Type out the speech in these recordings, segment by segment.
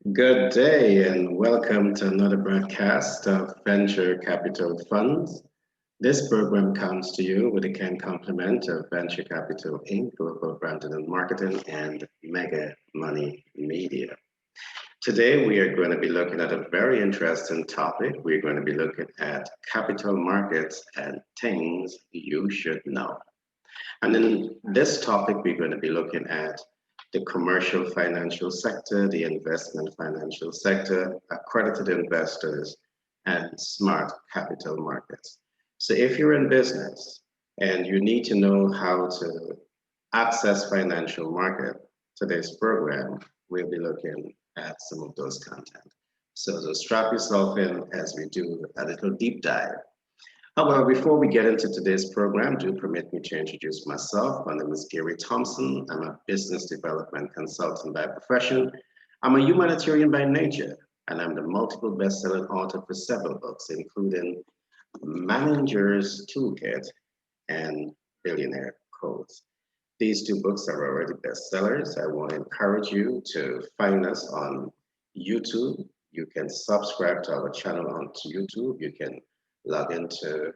Good day and welcome to another broadcast of Venture Capital Funds. This program comes to you with a kind compliment of Venture Capital Inc., Global Branding and Marketing, and Mega Money Media. Today we are going to be looking at a very interesting topic. We're going to be looking at capital markets and things you should know. And in this topic, we're going to be looking at the commercial financial sector, the investment financial sector, accredited investors, and smart capital markets. So if you're in business and you need to know how to access financial market, today's program, we'll be looking at some of those content. So strap yourself in as we do a little deep dive. However, before we get into today's program, do permit me to introduce myself. My name is Gary Thompson. I'm a business development consultant by profession. I'm a humanitarian by nature, and I'm the multiple best-selling author for several books, including Manager's Toolkit and Billionaire Codes. These two books are already bestsellers. I want to encourage you to find us on YouTube. You can subscribe to our channel on YouTube. You can log into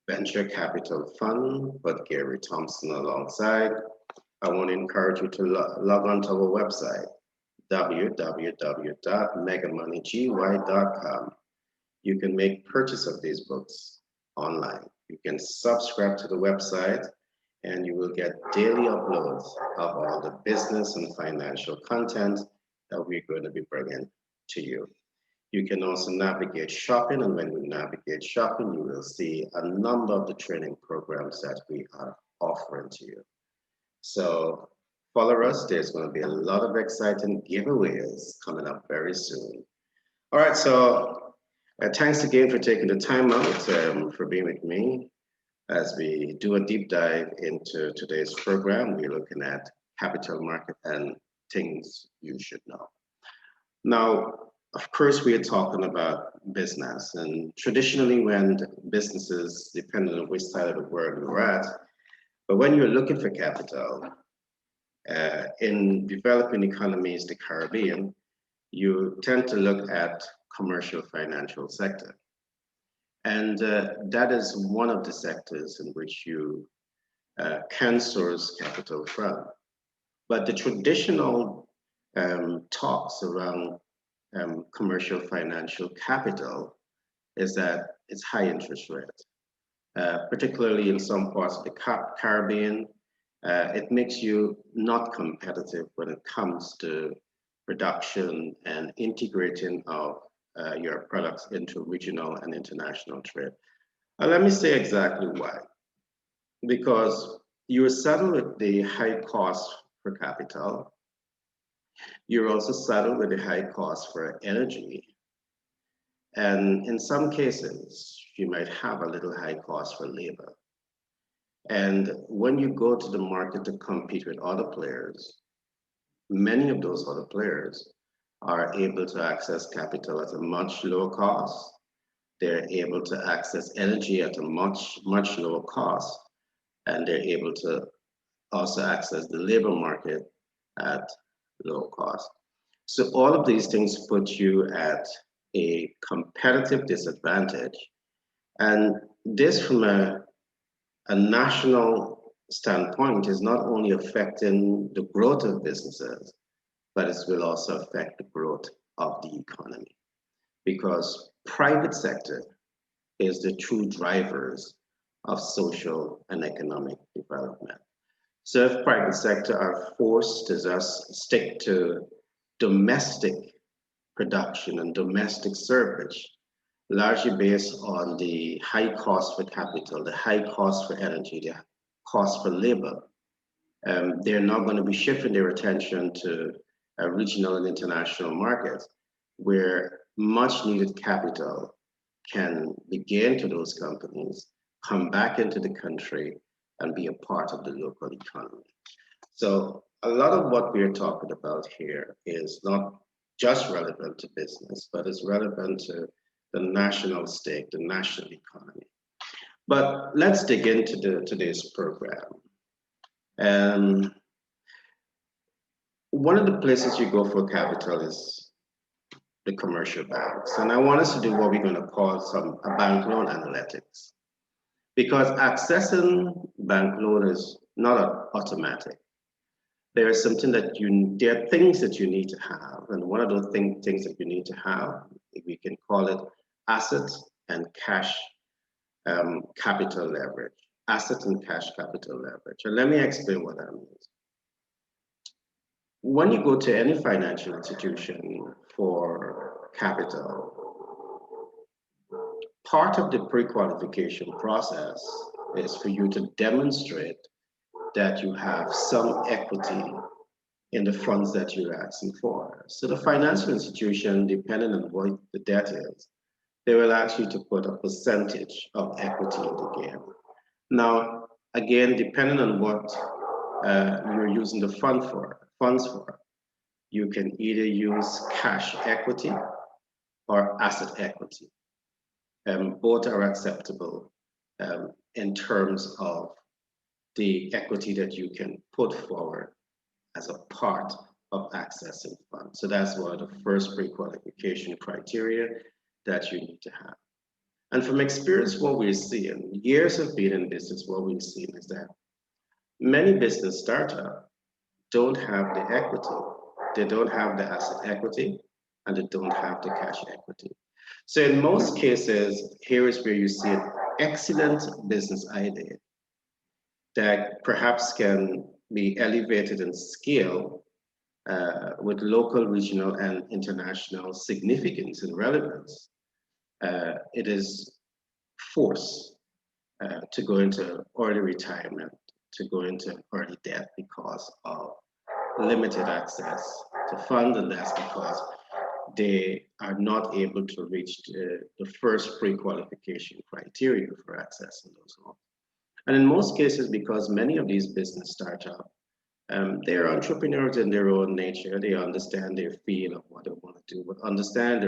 Venture Capital Fund, but Gary Thompson alongside. I want to encourage you to log on to our website, www.megamoneygy.com. You can make purchase of these books online. You can subscribe to the website and you will get daily uploads of all the business and financial content that we're going to be bringing to you. You can also navigate shopping, and when you navigate shopping, you will see a number of the training programs that we are offering to you. So follow us. There's going to be a lot of exciting giveaways coming up very soon. All right, so thanks again for taking the time out for being with me as we do a deep dive into today's program. We're looking at capital market and things you should know. Now, of course, we are talking about business, and traditionally, when businesses, depending on which side of the world you're at, but when you're looking for capital in developing economies, the Caribbean, you tend to look at commercial financial sector, and that is one of the sectors in which you can source capital from. But the traditional talks around commercial financial capital is that it's high interest rate, particularly in some parts of the Caribbean. It makes you not competitive when it comes to production and integrating of your products into regional and international trade. Let me say exactly why. Because you settle with the high cost for capital. You're also saddled with a high cost for energy. And in some cases, you might have a little high cost for labor. And when you go to the market to compete with other players, many of those other players are able to access capital at a much lower cost. They're able to access energy at a much lower cost. And they're able to also access the labor market at low cost. So all of these things put you at a competitive disadvantage. And this from a national standpoint is not only affecting the growth of businesses, but it will also affect the growth of the economy. Because private sector is the true drivers of social and economic development. So if private sector are forced to just stick to domestic production and domestic service, largely based on the high cost for capital, the high cost for energy, the cost for labor, they're not going to be shifting their attention to regional and international markets where much needed capital can be gained to those companies, come back into the country, and be a part of the local economy. So a lot of what we're talking about here is not just relevant to business, but it's relevant to the national stake, the national economy. But let's dig into today's program. And one of the places you go for capital is the commercial banks. And I want us to do what we're going to call a bank loan analytics. Because accessing bank loan is not automatic. There is something there are things that you need to have. And one of those things that you need to have, if we can call it assets and cash capital leverage. Asset and cash capital leverage. And let me explain what that means. When you go to any financial institution for capital, part of the pre-qualification process is for you to demonstrate that you have some equity in the funds that you're asking for. So the financial institution, depending on what the debt is, they will ask you to put a percentage of equity in the game. Now, again, depending on what you're using the funds for, you can either use cash equity or asset equity. Both are acceptable in terms of the equity that you can put forward as a part of accessing funds. So that's one of the first pre-qualification criteria that you need to have. And from experience, what we're seeing, years of being in business, what we're seeing is that many business startups don't have the equity. They don't have the asset equity, and they don't have the cash equity. So in most cases, here is where you see an excellent business idea that perhaps can be elevated in scale with local, regional, and international significance and relevance. It is forced to go into early retirement, to go into early debt because of limited access to funds, and that's because they are not able to reach the first pre-qualification criteria for accessing those loans. And in most cases, because many of these business startups, they're entrepreneurs in their own nature. They understand their feel of what they want to do, but understand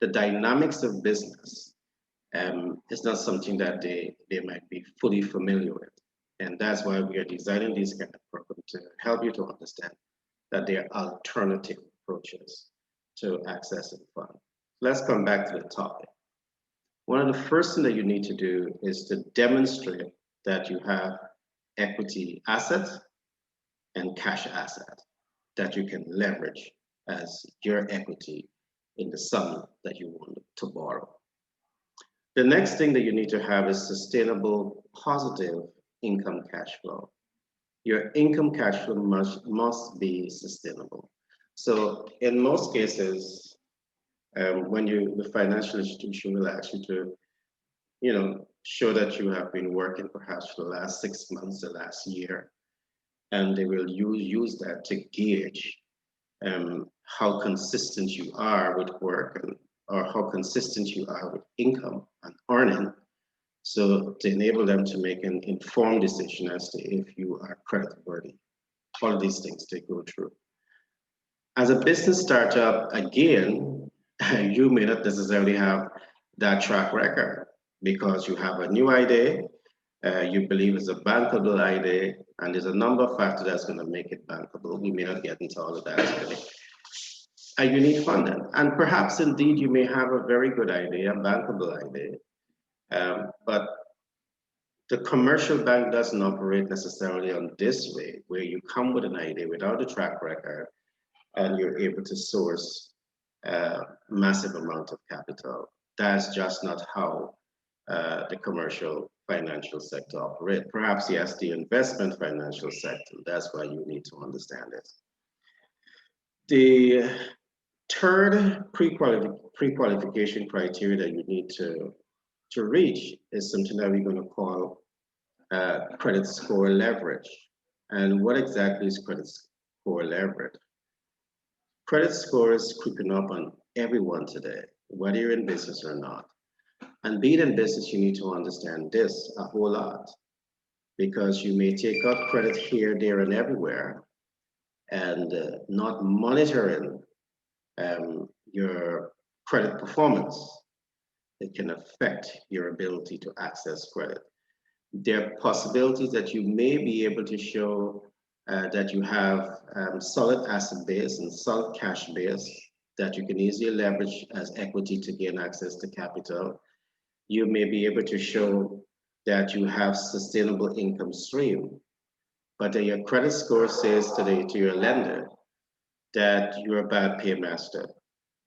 the dynamics of business. It's not something that they might be fully familiar with. And that's why we are designing these kind of programs to help you to understand that there are alternative approaches to accessing funds. Let's come back to the topic. One of the first things that you need to do is to demonstrate that you have equity assets and cash assets that you can leverage as your equity in the sum that you want to borrow. The next thing that you need to have is sustainable positive income cash flow. Your income cash flow must be sustainable. So in most cases, when the financial institution will ask you to, show that you have been working perhaps for the last 6 months, the last year, and they will use that to gauge how consistent you are with work or how consistent you are with income and earning. So to enable them to make an informed decision as to if you are creditworthy. All of these things they go through. As a business startup, again, you may not necessarily have that track record because you have a new idea, you believe it's a bankable idea, and there's a number of factors that's going to make it bankable. We may not get into all of that today. And you need funding. And perhaps indeed you may have a very good idea, a bankable idea, but the commercial bank doesn't operate necessarily on this way, where you come with an idea without a track record and you're able to source a massive amount of capital. That's just not how the commercial financial sector operates. Perhaps, yes, the investment financial sector, that's why you need to understand this. The third pre-qualification criteria that you need to reach is something that we're going to call credit score leverage. And what exactly is credit score leverage? Credit score is creeping up on everyone today, whether you're in business or not. And being in business, you need to understand this a whole lot because you may take out credit here, there, and everywhere and not monitoring your credit performance. It can affect your ability to access credit. There are possibilities that you may be able to show that you have solid asset base and solid cash base, that you can easily leverage as equity to gain access to capital. You may be able to show that you have sustainable income stream, but then your credit score says to your lender that you're a bad paymaster.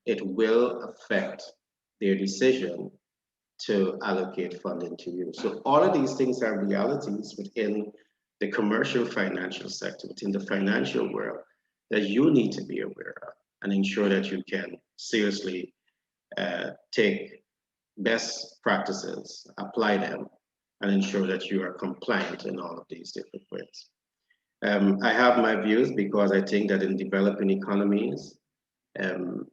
It will affect their decision to allocate funding to you. So all of these things are realities within the commercial financial sector, within the financial world that you need to be aware of and ensure that you can seriously take best practices, apply them, and ensure that you are compliant in all of these different ways. I have my views because I think that in developing economies,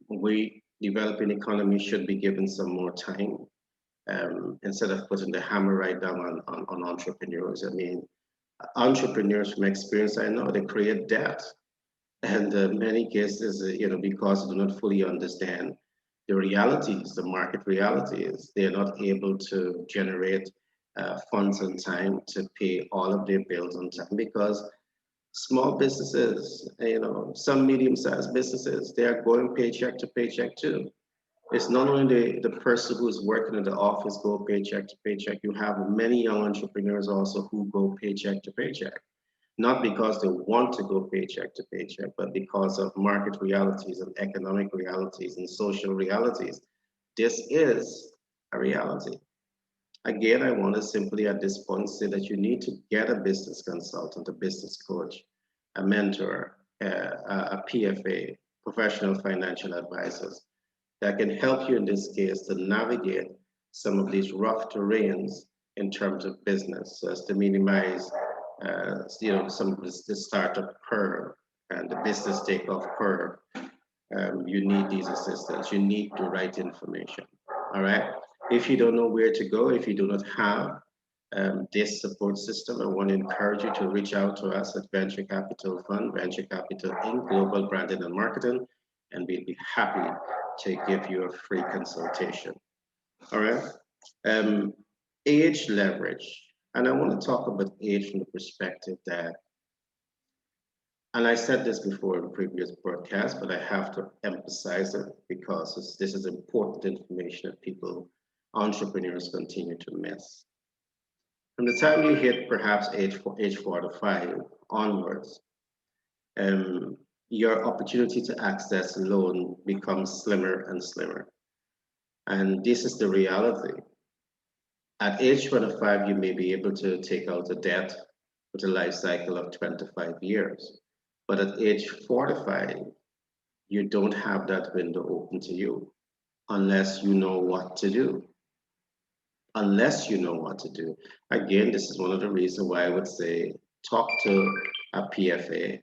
we developing economies should be given some more time instead of putting the hammer right down on entrepreneurs. I mean, entrepreneurs from experience, I know they create debt. And many cases, because they do not fully understand the realities, the market realities, they are not able to generate funds in time to pay all of their bills on time because small businesses, some medium-sized businesses, they are going paycheck to paycheck too. It's not only the person who's working in the office go paycheck to paycheck. You have many young entrepreneurs also who go paycheck to paycheck, not because they want to go paycheck to paycheck, but because of market realities and economic realities and social realities. This is a reality. Again, I want to simply at this point say that you need to get a business consultant, a business coach, a mentor, a PFA, professional financial advisors that can help you in this case to navigate some of these rough terrains in terms of business so as to minimize some of the startup curve and the business takeoff curve. You need these assistants. You need the right information. All right. If you don't know where to go, if you do not have this support system, I want to encourage you to reach out to us at Venture Capital Fund, Venture Capital Inc., Global Branding and Marketing, and we'll be happy to give you a free consultation. All right. Um, Age leverage. And I want to talk about age from the perspective that, and I said this before in previous broadcasts, but I have to emphasize it because this is important information that people, entrepreneurs, continue to miss. From the time you hit perhaps age 45 onwards, um, your opportunity to access loan becomes slimmer and slimmer. And this is the reality. At age 25, you may be able to take out a debt with a life cycle of 25 years. But at age 45, you don't have that window open to you unless you know what to do. Unless you know what to do. Again, this is one of the reasons why I would say talk to a PFA,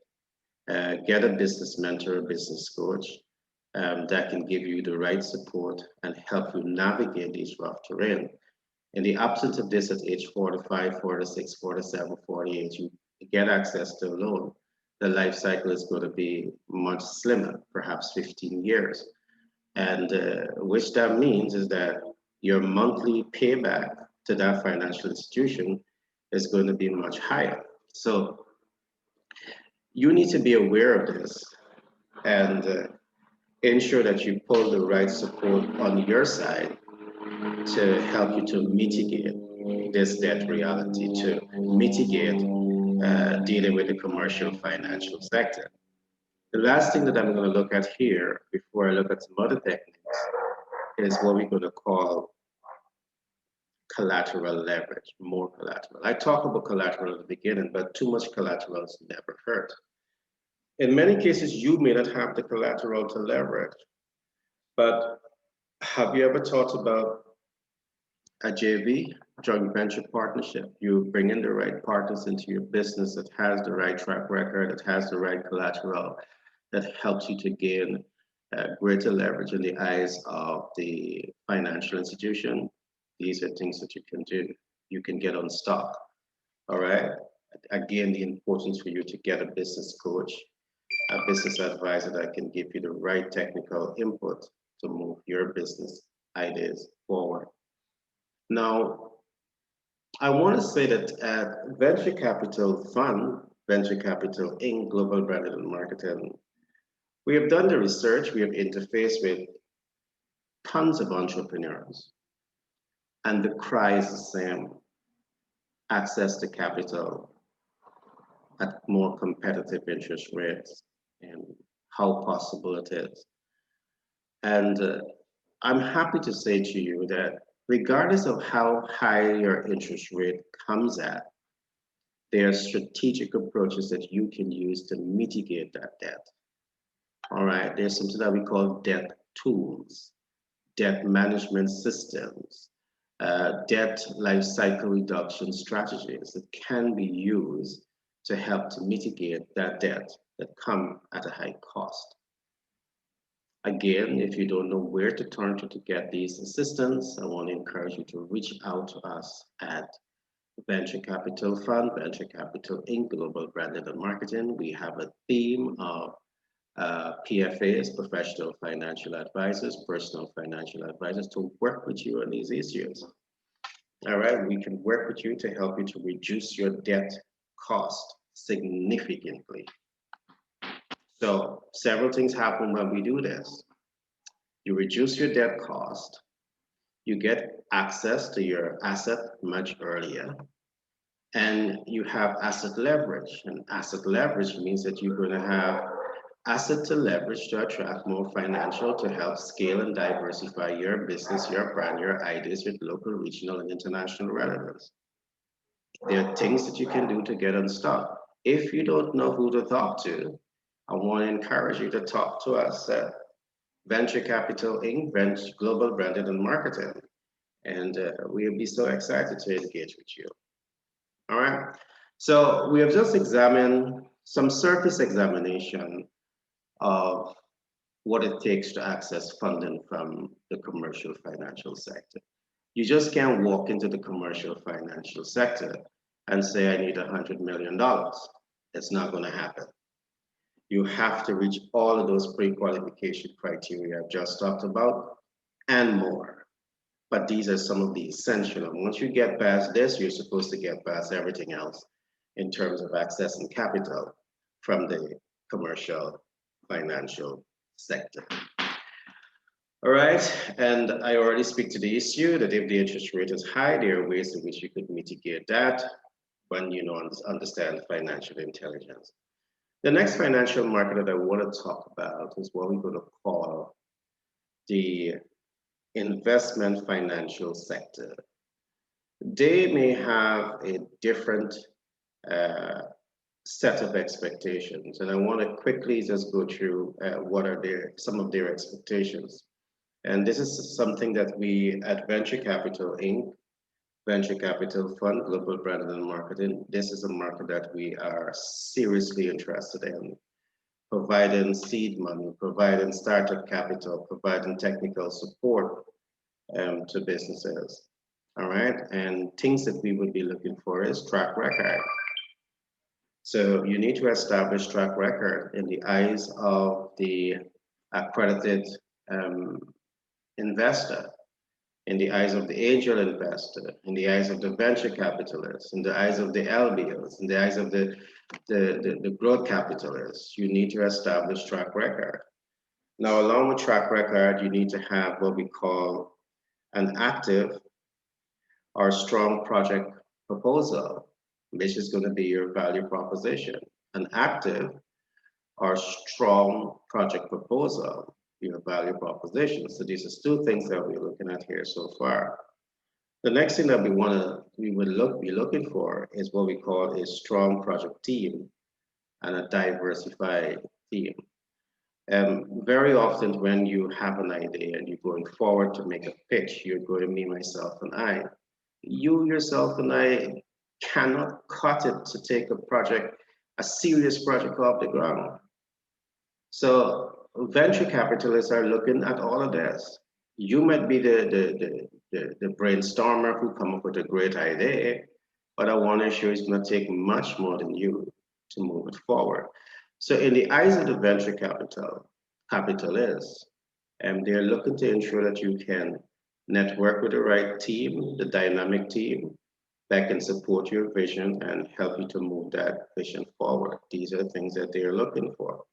get a business mentor, a business coach that can give you the right support and help you navigate these rough terrain. In the absence of this at age 45, 46, 47, 48, you get access to a loan. The life cycle is going to be much slimmer, perhaps 15 years. And which that means is that your monthly payback to that financial institution is going to be much higher. So you need to be aware of this and ensure that you pull the right support on your side to help you to mitigate this debt reality, to mitigate dealing with the commercial financial sector. The last thing that I'm going to look at here before I look at some other techniques is what we're going to call collateral leverage, more collateral. I talk about collateral at the beginning, but too much collateral is never hurt. In many cases, you may not have the collateral to leverage, but have you ever thought about a JV, joint venture partnership? You bring in the right partners into your business that has the right track record, that has the right collateral, that helps you to gain greater leverage in the eyes of the financial institution. These are things that you can do. You can get on stock. All right. Again, the importance for you to get a business coach, a business advisor that can give you the right technical input to move your business ideas forward. Now, I want to say that at Venture Capital Fund, Venture Capital Inc., Global Branding and Marketing, We have done the research, we have interfaced with tons of entrepreneurs, and the cry is the same: access to capital at more competitive interest rates, and how possible it is. And I'm happy to say to you that regardless of how high your interest rate comes at, there are strategic approaches that you can use to mitigate that debt. All right, there's something that we call debt tools, debt management systems, debt life cycle reduction strategies that can be used to help to mitigate that debt that come at a high cost. Again, if you don't know where to turn to get these assistance, I want to encourage you to reach out to us at Venture Capital Fund, Venture Capital Inc., Global Branding and Marketing. We have a theme of PFAs, professional financial advisors, personal financial advisors, to work with you on these issues. All right, we can work with you to help you to reduce your debt cost significantly. So several things happen when we do this. You reduce your debt cost, you get access to your asset much earlier, and you have asset leverage. And asset leverage means that you're going to have asset to leverage to attract more financial to help scale and diversify your business, your brand, your ideas with local, regional, and international relevance. There are things that you can do to get unstuck. If you don't know who to talk to, I want to encourage you to talk to us at Venture Capital Inc., Global Branding and Marketing. And we'll be so excited to engage with you. All right. So we have just examined some surface examination of what it takes to access funding from the commercial financial sector. You just can't walk into the commercial financial sector and say, I need $100 million. It's not going to happen. You have to reach all of those pre-qualification criteria I've just talked about and more. But these are some of the essential. And once you get past this, you're supposed to get past everything else in terms of accessing capital from the commercial financial sector. All right, and I already speak to the issue that if the interest rate is high, there are ways in which you could mitigate that when you understand financial intelligence. The next financial market that I want to talk about is what we're going to call the investment financial sector. They may have a different set of expectations, and I want to quickly just go through what are some of their expectations. And this is something that we at Venture Capital Inc., Venture Capital Fund, Global Branding and Marketing, this is a market that we are seriously interested in, providing seed money, providing startup capital, providing technical support to businesses. All right, and things that we would be looking for is track record. So you need to establish track record in the eyes of the accredited investor, in the eyes of the angel investor, in the eyes of the venture capitalists, in the eyes of the LBOs, in the eyes of the growth capitalists. You need to establish track record. Now, along with track record, you need to have what we call an active or strong project proposal, which is going to be your value proposition. An active or strong project proposal, your value proposition. So these are two things that we're looking at here so far. The next thing that we would be looking for is what we call a strong project team and a diversified team. Very often when you have an idea and you're going forward to make a pitch, you're going to me, myself, and I. You, yourself, and I cannot cut it to take a serious project off the ground. So venture capitalists are looking at all of this. You might be the brainstormer who come up with a great idea, but I want to assure you it's going to take much more than you to move it forward. So in the eyes of the venture capitalists, they're looking to ensure that you can network with the right team, the dynamic team that can support your vision and help you to move that vision forward. These are the things that they're looking for.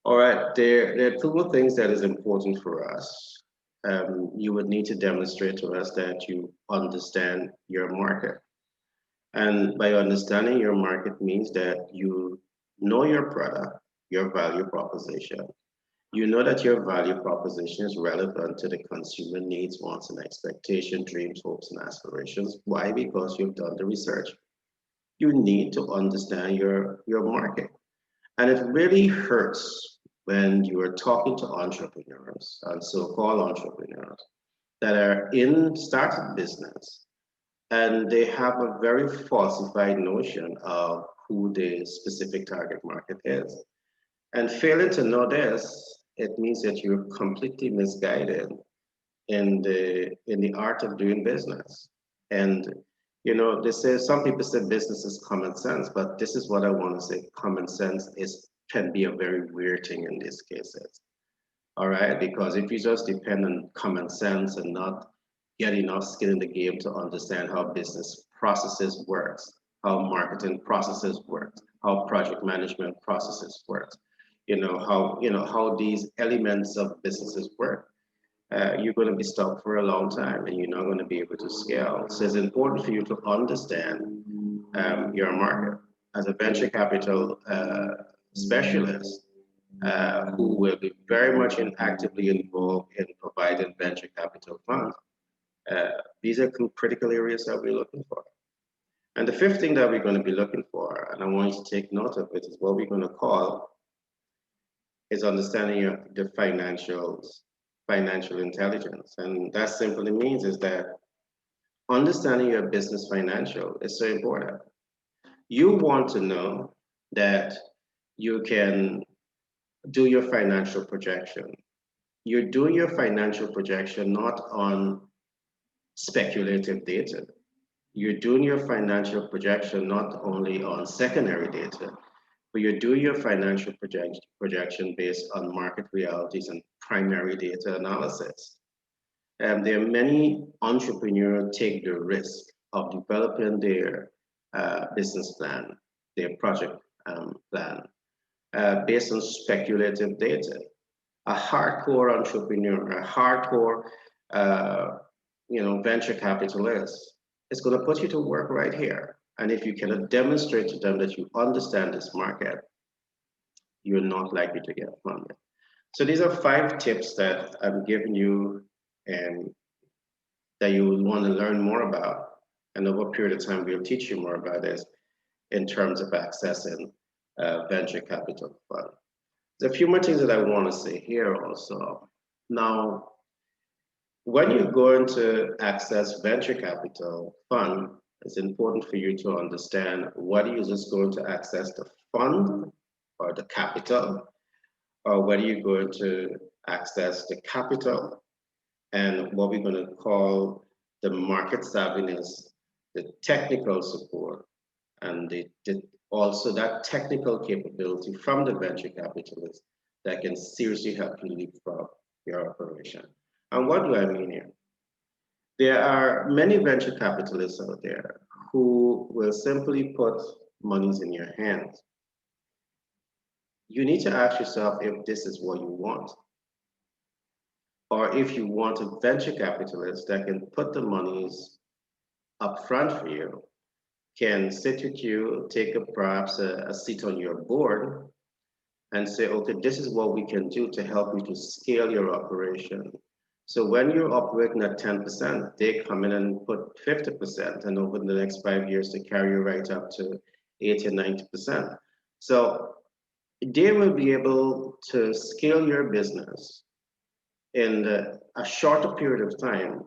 All right, there are two more things that is important for us. You would need to demonstrate to us that you understand your market. And by understanding your market means that you know your product, your value proposition. You know that your value proposition is relevant to the consumer needs, wants, and expectations, dreams, hopes, and aspirations. Why? Because you've done the research. You need to understand your market. And it really hurts when you are talking to entrepreneurs and so-called entrepreneurs that are in startup business and they have a very falsified notion of who the specific target market is. And failing to know this, it means that you're completely misguided in the art of doing business. And they say some people say business is common sense, but this is what I want to say. Common sense is can be a very weird thing in these cases. All right, because if you just depend on common sense and not get enough skin in the game to understand how business processes works, how marketing processes work, how project management processes work, how these elements of businesses work, you're going to be stuck for a long time and you're not going to be able to scale. So it's important for you to understand your market. As a venture capital specialist who will be very much actively involved in providing venture capital funds, these are critical areas that we're looking for. And the fifth thing that we're going to be looking for, and I want you to take note of it, is what we're going to call is understanding the financial intelligence. And that simply means is that understanding your business financial is so important. You want to know that you can do your financial projection. You're doing your financial projection not on speculative data. You're doing your financial projection not only on secondary data, but you're doing your financial projection based on market realities and primary data analysis. There are many entrepreneurs take the risk of developing their business plan, their project plan, based on speculative data. A hardcore entrepreneur, a hardcore, venture capitalist is going to put you to work right here. And if you cannot demonstrate to them that you understand this market, you're not likely to get funded. So these are 5 tips that I'm giving you and that you will want to learn more about. And over a period of time, we'll teach you more about this in terms of accessing venture capital fund. There's a few more things that I want to say here also. Now, when you're going to access venture capital fund, it's important for you to understand whether you're just going to access the fund or the capital, or whether you're going to access the capital and what we're going to call the market savviness, the technical support, and also that technical capability from the venture capitalist that can seriously help you leapfrog your operation. And what do I mean here? There are many venture capitalists out there who will simply put monies in your hands. You need to ask yourself if this is what you want, or if you want a venture capitalist that can put the monies up front for you, can sit with you, take perhaps a seat on your board and say, okay, this is what we can do to help you to scale your operation. So when you're operating at 10%, they come in and put 50%, and over the next 5 years, they carry you right up to 80 and 90%. So they will be able to scale your business in a shorter period of time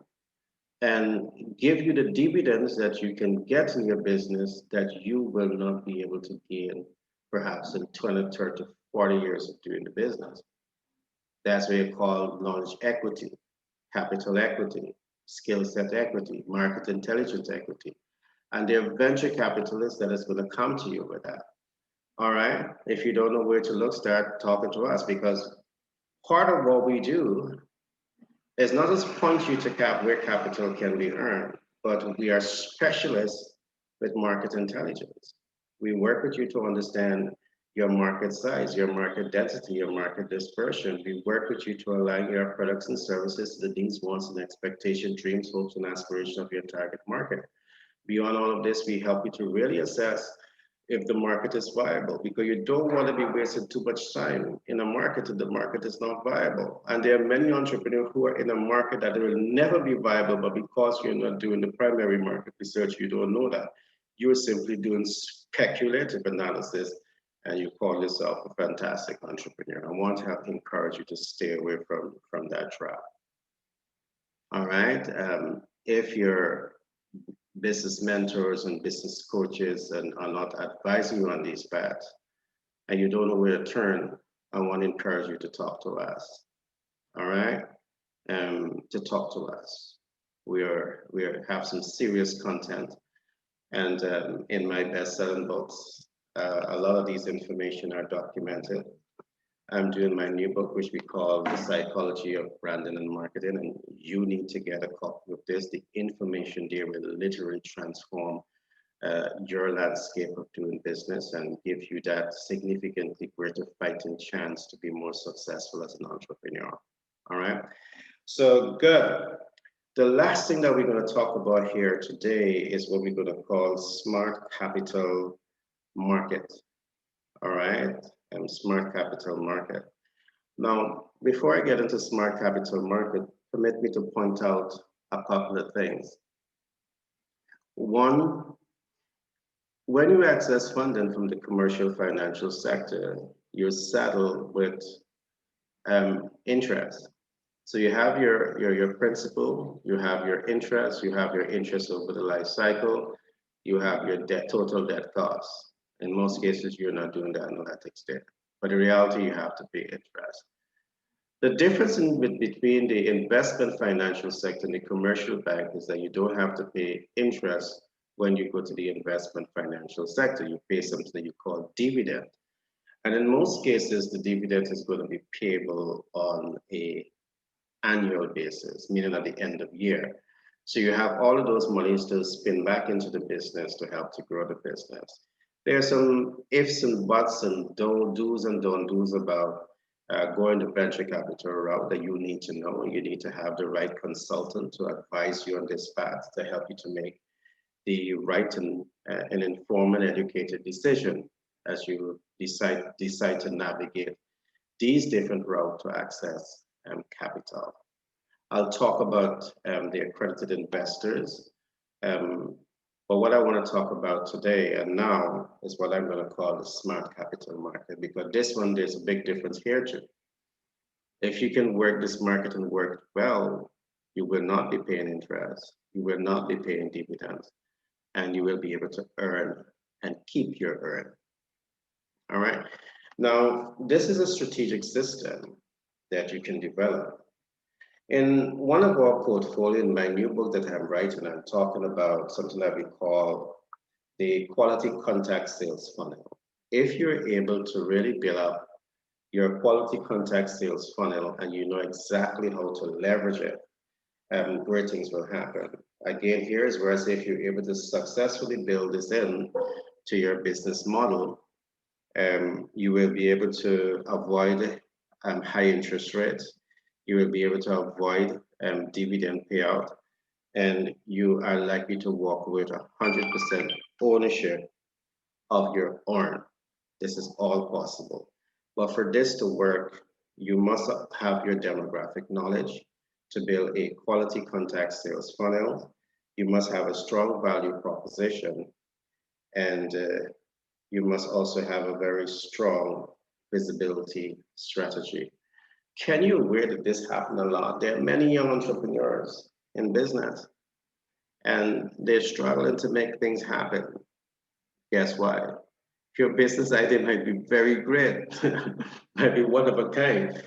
and give you the dividends that you can get in your business that you will not be able to gain perhaps in 20, 30, 40 years of doing the business. That's what you call knowledge equity, capital equity, skill set equity, market intelligence equity. And there are venture capitalists that is going to come to you with that. All right. If you don't know where to look, start talking to us, because part of what we do is not just point you to where capital can be earned, but we are specialists with market intelligence. We work with you to understand your market size, your market density, your market dispersion. We work with you to align your products and services to the needs, wants, and expectation, dreams, hopes, and aspirations of your target market. Beyond all of this, we help you to really assess if the market is viable, because you don't want to be wasting too much time in a market if the market is not viable. And there are many entrepreneurs who are in a market that will never be viable, but because you're not doing the primary market research, you don't know that. You're simply doing speculative analysis and you call yourself a fantastic entrepreneur. I want to encourage you to stay away from that trap. All right. If your business mentors and business coaches and are not advising you on these paths and you don't know where to turn, I want to encourage you to talk to us. All right. To talk to us. We have some serious content, and in my best-selling books, a lot of these information are documented. I'm doing my new book, which we call The Psychology of Branding and Marketing, and you need to get a copy of this. The information there will literally transform your landscape of doing business and give you that significantly greater fighting chance to be more successful as an entrepreneur. All right. So good. The last thing that we're going to talk about here today is what we're going to call smart capital market. All right. Smart capital market. Now, before I get into smart capital market, permit me to point out a couple of things. One, when you access funding from the commercial financial sector, you're saddled with interest. So you have your principal, you have your interest over the life cycle, you have your total debt costs. In most cases, you're not doing the analytics there. But in reality, you have to pay interest. The difference between the investment financial sector and the commercial bank is that you don't have to pay interest when you go to the investment financial sector. You pay something that you call dividend. And in most cases, the dividend is going to be payable on an annual basis, meaning at the end of year. So you have all of those monies to spin back into the business to help to grow the business. There's some ifs and buts and do's and don't do's about going the venture capital route that you need to know. You need to have the right consultant to advise you on this path to help you to make the right and informed and educated decision as you decide to navigate these different routes to access capital. I'll talk about the accredited investors. But what I want to talk about today and now is what I'm going to call the smart capital market, because this one, there's a big difference here too. If you can work this market and work well, you will not be paying interest, you will not be paying dividends, and you will be able to earn and keep your earn. All right. Now, this is a strategic system that you can develop. In one of our portfolio, in my new book that I'm writing, I'm talking about something that we call the quality contact sales funnel. If you're able to really build up your quality contact sales funnel and you know exactly how to leverage it, great things will happen. Again, here's where I say if you're able to successfully build this in to your business model, you will be able to avoid high interest rates. You will be able to avoid dividend payout, and you are likely to walk away with 100% ownership of your earn. This is all possible. But for this to work, you must have your demographic knowledge to build a quality contact sales funnel. You must have a strong value proposition, and you must also have a very strong visibility strategy. Can you aware that this happens a lot? There are many young entrepreneurs in business and they're struggling to make things happen. Guess what? Your business idea might be very great, might be one of a kind,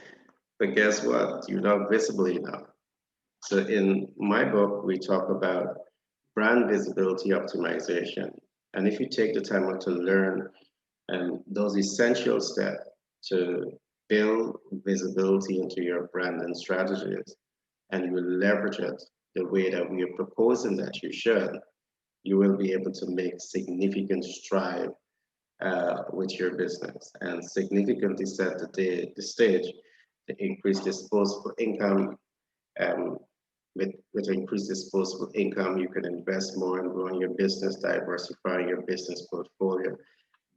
but guess what? You're not visible enough. So in my book, we talk about brand visibility optimization. And if you take the time out to learn those essential steps to build visibility into your brand and strategies, and you will leverage it the way that we are proposing that you should, you will be able to make significant stride with your business and significantly set the stage to increase disposable income. Um, with increased disposable income, you can invest more in growing your business, diversifying your business portfolio,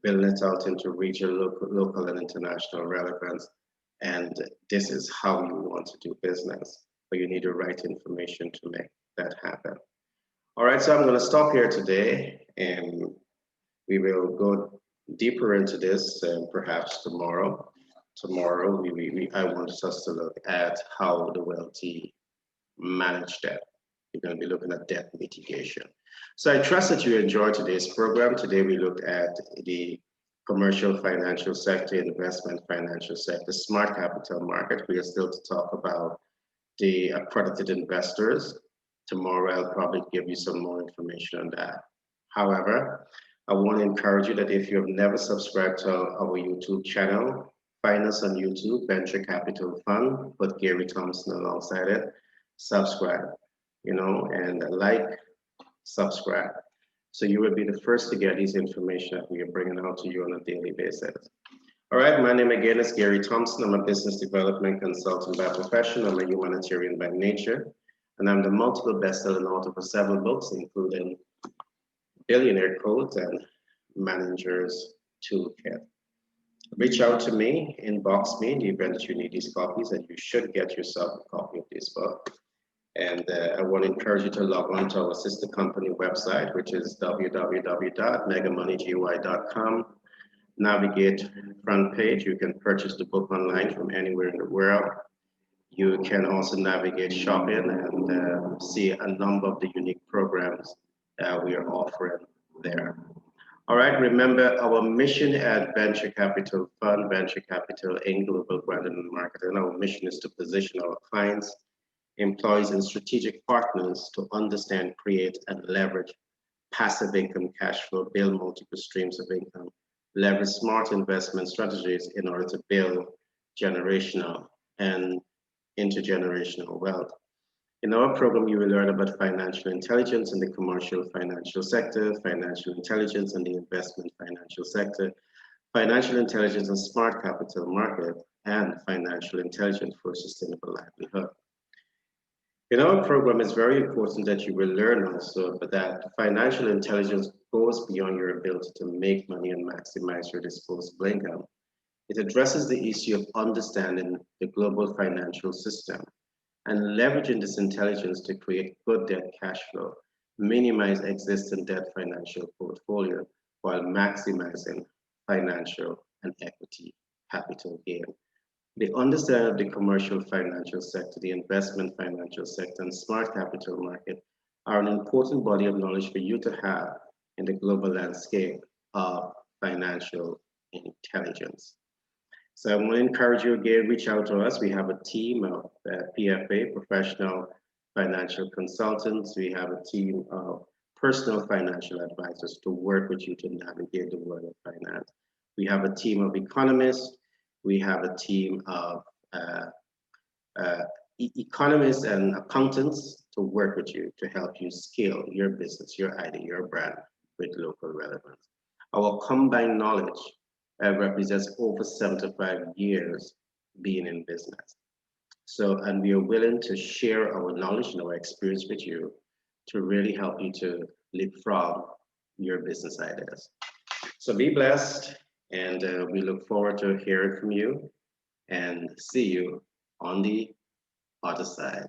building it out into regional, local and international relevance. And this is how you want to do business, but you need the right information to make that happen. All right, so I'm going to stop here today, and we will go deeper into this perhaps tomorrow. Tomorrow, I want us to look at how the wealthy manage debt. We're going to be looking at debt mitigation. So I trust that you enjoyed today's program. Today we looked at the commercial financial sector, investment financial sector, smart capital market. We are still to talk about the accredited investors. Tomorrow I'll probably give you some more information on that. However, I want to encourage you that if you have never subscribed to our YouTube channel, find us on YouTube, Venture Capital Fund, put Gary Thompson alongside it, subscribe, and like, subscribe. So you will be the first to get this information that we are bringing out to you on a daily basis. All right, my name again is Gary Thompson. I'm a business development consultant by profession. I'm a humanitarian by nature, and I'm the multiple best-selling author for several books, including Billionaire Codes and Manager's Toolkit. Reach out to me, inbox me in the event that you need these copies, and you should get yourself a copy of this book. And I want to encourage you to log on to our sister company website, which is www.megamoneygy.com. Navigate front page. You can purchase the book online from anywhere in the world. You can also navigate shopping and see a number of the unique programs that we are offering there. All right, remember our mission at Venture Capital Fund, Venture Capital Inc. Global Branding and Marketing. Our mission is to position our clients, employees, and strategic partners to understand, create, and leverage passive income cash flow, build multiple streams of income, leverage smart investment strategies in order to build generational and intergenerational wealth. In our program, you will learn about financial intelligence in the commercial financial sector, financial intelligence in the investment financial sector, financial intelligence and smart capital market, and financial intelligence for sustainable livelihood. In our program, it's very important that you will learn also that financial intelligence goes beyond your ability to make money and maximize your disposable income. It addresses the issue of understanding the global financial system and leveraging this intelligence to create good debt cash flow, minimize existing debt financial portfolio while maximizing financial and equity capital gain. The understanding of the commercial financial sector, the investment financial sector, and smart capital market are an important body of knowledge for you to have in the global landscape of financial intelligence. So I want to encourage you again, reach out to us. We have a team of PFA, professional financial consultants. We have a team of personal financial advisors to work with you to navigate the world of finance. We have a team of economists. We have a team of economists and accountants to work with you to help you scale your business, your idea, your brand with local relevance. Our combined knowledge represents over 75 years being in business. So, and we are willing to share our knowledge and our experience with you to really help you to leapfrog your business ideas. So be blessed, and we look forward to hearing from you and see you on the other side.